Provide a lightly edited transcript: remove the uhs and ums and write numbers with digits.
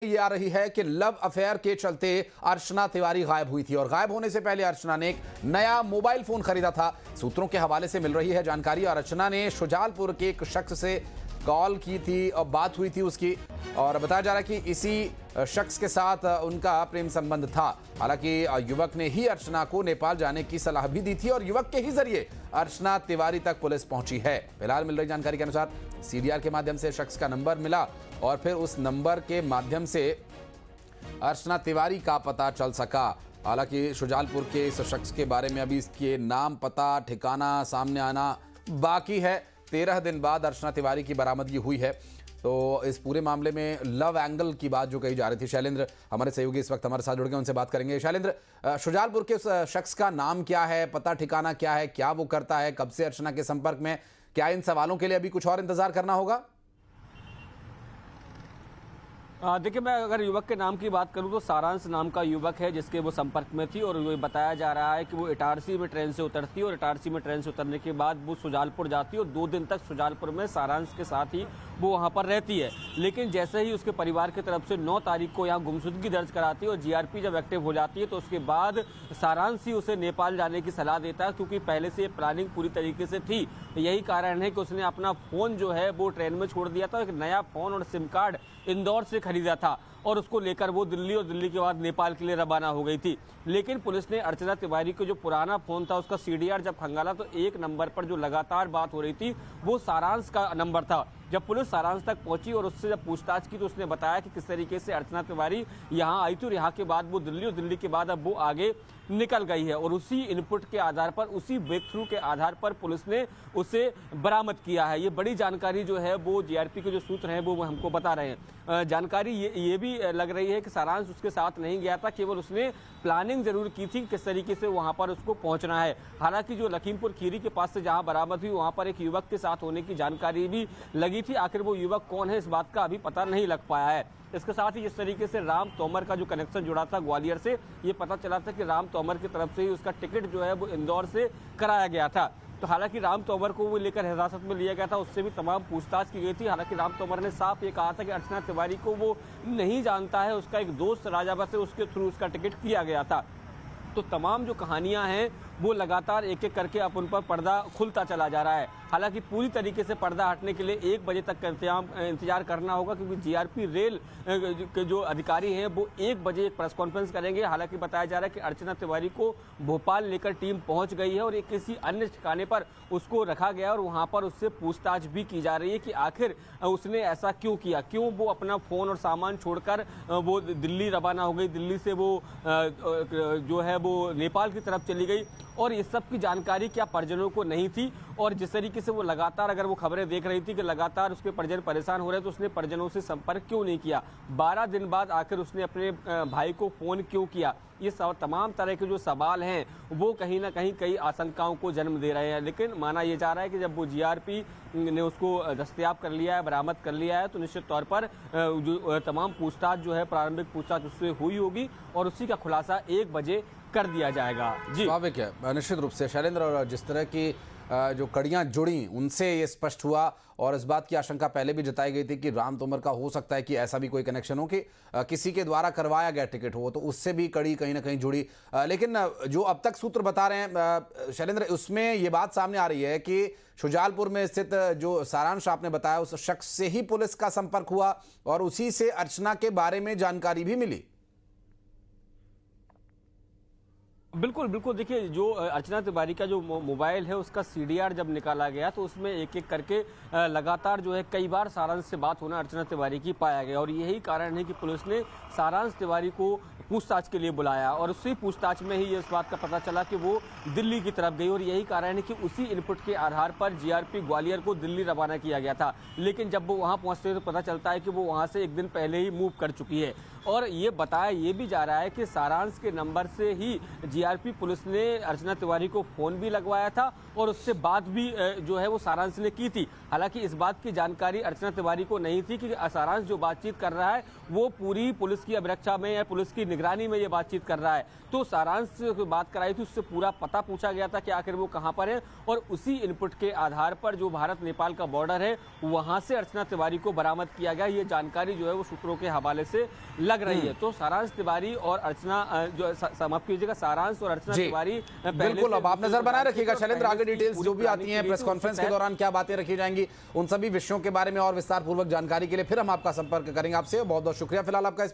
ये आ रही है कि लव अफेयर के चलते अर्चना तिवारी गायब हुई थी और गायब होने से पहले अर्चना ने एक नया मोबाइल फोन खरीदा था। सूत्रों के हवाले से मिल रही है जानकारी और अर्चना ने शुजालपुर के एक शख्स से कॉल की थी और बात हुई थी उसकी, और बताया जा रहा है कि इसी शख्स के साथ उनका प्रेम संबंध था। हालांकि युवक ने ही अर्चना को नेपाल जाने की सलाह भी दी थी और युवक के ही जरिए अर्चना तिवारी तक पुलिस पहुंची है। फिलहाल मिल रही जानकारी के अनुसार सीडीआर के माध्यम से शख्स का नंबर मिला और फिर उस नंबर के माध्यम से अर्चना तिवारी का पता चल सका। हालांकि शुजालपुर के इस शख्स के बारे में अभी इसके नाम, पता, ठिकाना सामने आना बाकी है। 13 दिन बाद अर्चना तिवारी की बरामदगी हुई है। तो इस पूरे मामले में लव एंगल की बात जो कही जा रही थी, शैलेंद्र हमारे सहयोगी इस वक्त हमारे साथ जुड़ गए, उनसे बात करेंगे। शैलेंद्र, शुजालपुर के उस शख्स का नाम क्या है, पता ठिकाना क्या है, क्या वो करता है, कब से अर्चना के संपर्क में, क्या इन सवालों के लिए अभी कुछ और इंतजार करना होगा? देखिए, मैं अगर युवक के नाम की बात करूं तो सारांश नाम का युवक है जिसके वो संपर्क में थी, और वो बताया जा रहा है कि वो इटारसी में ट्रेन से उतरती है और इटारसी में ट्रेन से उतरने के बाद वो शुजालपुर जाती है और 2 दिन तक शुजालपुर में सारांश के साथ ही वो वहाँ पर रहती है। लेकिन जैसे ही उसके परिवार की तरफ से 9 तारीख को यहाँ गुमशुदगी दर्ज कराती है और जीआरपी जब एक्टिव हो जाती है तो उसके बाद सारांश ही उसे नेपाल जाने की सलाह देता है, क्योंकि पहले से प्लानिंग पूरी तरीके से थी। यही कारण है कि उसने अपना फ़ोन जो है वो ट्रेन में छोड़ दिया था, एक नया फ़ोन और सिम कार्ड इंदौर से खरीदा था और उसको लेकर वो दिल्ली और दिल्ली के बाद नेपाल के लिए रवाना हो गई थी। लेकिन पुलिस ने अर्चना तिवारी को जो पुराना फ़ोन था उसका सीडीआर जब खंगाला तो एक नंबर पर जो लगातार बात हो रही थी वो सारांश का नंबर था। जब पुलिस सारांश तक पहुंची और उससे जब पूछताछ की तो उसने बताया कि किस तरीके से अर्चना तिवारी यहाँ आई थी और यहाँ के बाद वो दिल्ली और दिल्ली के बाद अब वो आगे निकल गई है, और उसी इनपुट के आधार पर, उसी ब्रेक थ्रू के आधार पर पुलिस ने उसे बरामद किया है। ये बड़ी जानकारी जो है वो जीआरपी के जो सूत्र हैं वो हमको बता रहे हैं। जानकारी ये भी लग रही है कि सारांश उसके साथ नहीं गया था, केवल उसने प्लानिंग जरूर की थी किस तरीके से वहां पर उसको पहुंचना है। हालांकि जो लखीमपुर खीरी के पास से जहां बरामद हुई वहां पर एक युवक के साथ होने की जानकारी भी लगी थी। आखिर वो युवक कौन है इस बात का अभी पता नहीं लग पाया है। इसके साथ ही जिस तरीके से राम तोमर का जो कनेक्शन जुड़ा था ग्वालियर से, ये पता चला था कि राम तोमर की तरफ से ही उसका टिकट जो है वो इंदौर से कराया गया था। तो हालांकि राम तोमर को वो लेकर हिरासत में लिया गया था, उससे भी तमाम पूछताछ की गई थी। हालांकि राम तोमर ने साफ ये कहा था कि अर्चना तिवारी को वो नहीं जानता है, उसका एक दोस्त राजावत है, उसके थ्रू उसका टिकट किया गया था। तो तमाम जो कहानियां हैं वो लगातार एक एक करके अब उन पर पर्दा खुलता चला जा रहा है। हालांकि पूरी तरीके से पर्दा हटने के लिए 1 बजे तक का इंतजार करना होगा, क्योंकि जीआरपी रेल के जो अधिकारी हैं वो 1 बजे एक प्रेस कॉन्फ्रेंस करेंगे। हालांकि बताया जा रहा है कि अर्चना तिवारी को भोपाल लेकर टीम पहुंच गई है और एक किसी अन्य ठिकाने पर उसको रखा गया और वहां पर उससे पूछताछ भी की जा रही है कि आखिर उसने ऐसा क्यों किया, क्यों वो अपना फ़ोन और सामान छोड़कर वो दिल्ली रवाना हो गई, दिल्ली से वो जो है वो नेपाल की तरफ चली गई, और इस सब की जानकारी क्या परिजनों को नहीं थी। और जिस तरीके से वो लगातार, अगर वो खबरें देख रही थी कि लगातार उसके परिजन परेशान हो रहे, तो उसने परिजनों से संपर्क क्यों नहीं किया, 12 दिन बाद आखिर उसने अपने भाई को फ़ोन क्यों किया। ये तमाम तरह के जो सवाल हैं वो कहीं ना कहीं कई आशंकाओं को जन्म दे रहे हैं। लेकिन माना ये जा रहा है कि जब वो जीआरपी ने उसको दस्तयाब कर लिया है, बरामद कर लिया है, तो निश्चित तौर पर जो तमाम पूछताछ जो है, प्रारंभिक पूछताछ उससे हुई होगी और उसी का खुलासा 1 बजे कर दिया जाएगा। जी, स्वाभाविक है, निश्चित रूप से शैलेंद्र, और जिस तरह की जो कड़ियां जुड़ी उनसे ये स्पष्ट हुआ, और इस बात की आशंका पहले भी जताई गई थी कि राम तोमर का हो सकता है कि ऐसा भी कोई कनेक्शन हो कि किसी के द्वारा करवाया गया टिकट हो, तो उससे भी कड़ी कहीं ना कहीं जुड़ी। लेकिन जो अब तक सूत्र बता रहे हैं शैलेंद्र, उसमें ये बात सामने आ रही है कि शुजालपुर में स्थित जो सारांश आपने बताया उस शख्स से ही पुलिस का संपर्क हुआ और उसी से अर्चना के बारे में जानकारी भी मिली। बिल्कुल बिल्कुल। देखिए, जो अर्चना तिवारी का जो मोबाइल है उसका सीडीआर जब निकाला गया तो उसमें एक एक करके लगातार जो है कई बार सारांश से बात होना अर्चना तिवारी की पाया गया, और यही कारण है कि पुलिस ने सारांश तिवारी को पूछताछ के लिए बुलाया और उसी पूछताछ में ही इस बात का पता चला कि वो दिल्ली की तरफ गई, और यही कारण है कि उसी इनपुट के आधार पर जीआरपी ग्वालियर को दिल्ली रवाना किया गया था। लेकिन जब वो वहाँ पहुँचते तो पता चलता है कि वो वहाँ से 1 दिन पहले ही मूव कर चुकी है। और ये बताया ये भी जा रहा है कि सारांश के नंबर से ही जीआरपी पुलिस ने अर्चना तिवारी को फोन भी लगवाया था और उससे बात भी जो है वो सारांश ने की थी। हालांकि इस बात की जानकारी अर्चना तिवारी को नहीं थी कि सारांश जो बातचीत कर रहा है वो पूरी पुलिस की अभिरक्षा में या पुलिस की निगरानी में ये बातचीत कर रहा है। तो सारांश से बात कराई थी, उससे पूरा पता पूछा गया था कि आखिर वो कहां पर है, और उसी इनपुट के आधार पर जो भारत नेपाल का बॉर्डर है वहां से अर्चना तिवारी को बरामद किया गया। ये जानकारी जो है वो सूत्रों के हवाले से लग रही है। तो सारांश तिवारी और अर्चना जो समाप्त कीजिएगा, सारांश और अर्चना तिवारी बिल्कुल। अब आप नजर बनाए रखिएगा शैलेंद्र, आगे डिटेल्स जो भी आती हैं प्रेस कॉन्फ्रेंस के दौरान क्या बातें रखी जाएंगी, उन सभी विषयों के बारे में और विस्तार पूर्वक जानकारी के लिए फिर हम आपका संपर्क करेंगे आपसे। बहुत बहुत शुक्रिया फिलहाल आपका इस